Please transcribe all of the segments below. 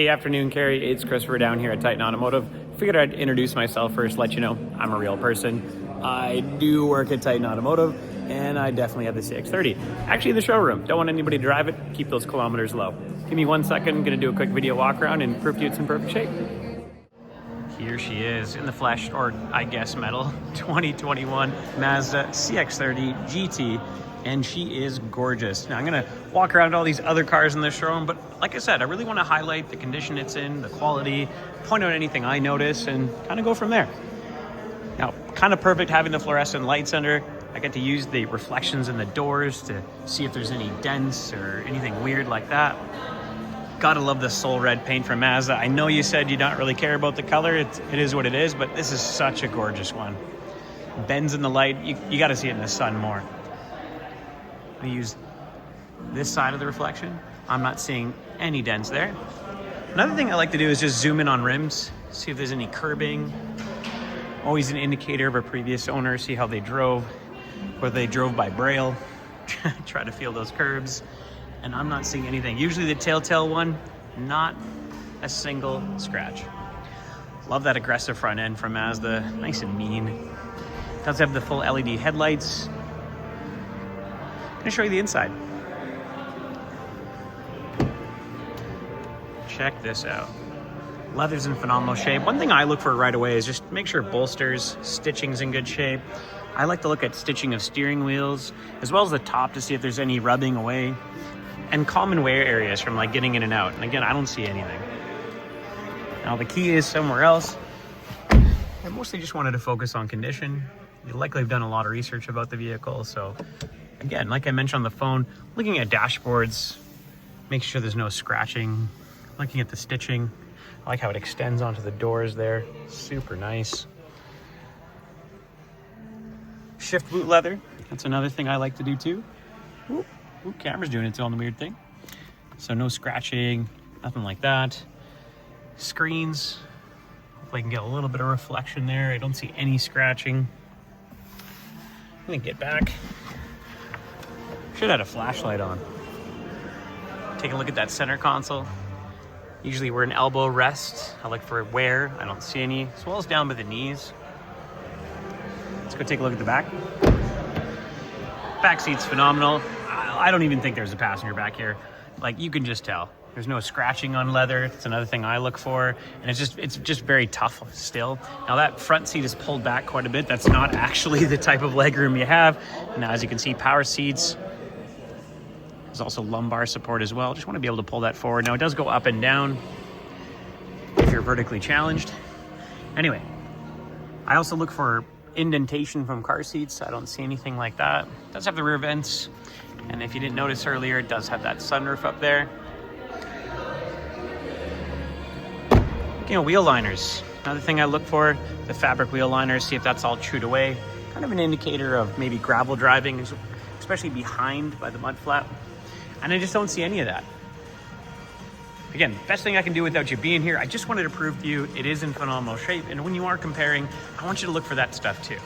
Hey, afternoon, Kerry. It's Christopher down here at Titan Automotive. Figured I'd introduce myself first, let you know I'm a real person. I do work at Titan Automotive, and I definitely have the CX-30. Actually, in the showroom. Don't want anybody to drive it. Keep those kilometers low. Give me 1 second. I'm going to do a quick video walk around and prove to you it's in perfect shape. Here she is in the flesh, or I guess metal, 2021 Mazda CX-30 GT. And she is gorgeous. Now I'm gonna walk around all these other cars in the showroom, but like I said, I really wanna highlight the condition it's in, the quality, point out anything I notice, and kind of go from there. Now, kind of perfect having the fluorescent lights under. I get to use the reflections in the doors to see if there's any dents or anything weird like that. Gotta love the soul red paint from Mazda. I know you said you don't really care about the color. It is what it is, but this is such a gorgeous one. Bends in the light, you gotta see it in the sun more. We use this side of the reflection. I'm not seeing any dents there. Another thing I like to do is just zoom in on rims, see if there's any curbing. Always an indicator of a previous owner, see how they drove, whether they drove by braille, try to feel those curbs. And I'm not seeing anything. Usually the telltale one, not a single scratch. Love that aggressive front end from Mazda, nice and mean. Does have the full LED headlights. I'm gonna show you the inside. Check this out. Leather's in phenomenal shape. One thing I look for right away is just make sure bolsters, stitching's in good shape. I like to look at stitching of steering wheels, as well as the top to see if there's any rubbing away, and common wear areas from like getting in and out. And again, I don't see anything. Now the key is somewhere else. I mostly just wanted to focus on condition. You likely have done a lot of research about the vehicle, so again, like I mentioned on the phone, looking at dashboards, make sure there's no scratching, looking at the stitching. I like how it extends onto the doors there, super nice. Shift boot leather, that's another thing I like to do too. Ooh, camera's doing its own weird thing. So no scratching, nothing like that. Screens, hopefully I can get a little bit of reflection there. I don't see any scratching. I'm gonna get back. Should have had a flashlight on. Take a look at that center console. Usually we're an elbow rest. I look for wear. I don't see any, as well as down by the knees. Let's go take a look at the back. Back seat's phenomenal. I don't even think there's a passenger back here. Like, you can just tell. There's no scratching on leather. It's another thing I look for. And it's just very tough still. Now that front seat is pulled back quite a bit. That's not actually the type of legroom you have. Now, as you can see, power seats. There's also lumbar support as well. Just want to be able to pull that forward. Now it does go up and down if you're vertically challenged. Anyway, I also look for indentation from car seats. I don't see anything like that. It does have the rear vents. And if you didn't notice earlier, it does have that sunroof up there. Wheel liners. Another thing I look for, the fabric wheel liners, see if that's all chewed away. Kind of an indicator of maybe gravel driving, especially behind by the mud flap. And I just don't see any of that. Again, best thing I can do without you being here, I just wanted to prove to you it is in phenomenal shape. And when you are comparing, I want you to look for that stuff too.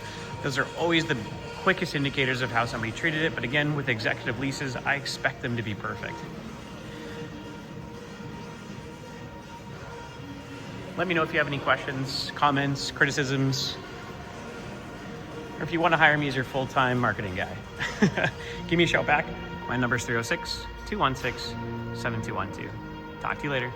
Those are always the quickest indicators of how somebody treated it. But again, with executive leases, I expect them to be perfect. Let me know if you have any questions, comments, criticisms, or if you want to hire me as your full-time marketing guy. Give me a shout back. My number is 306-216-7212. Talk to you later.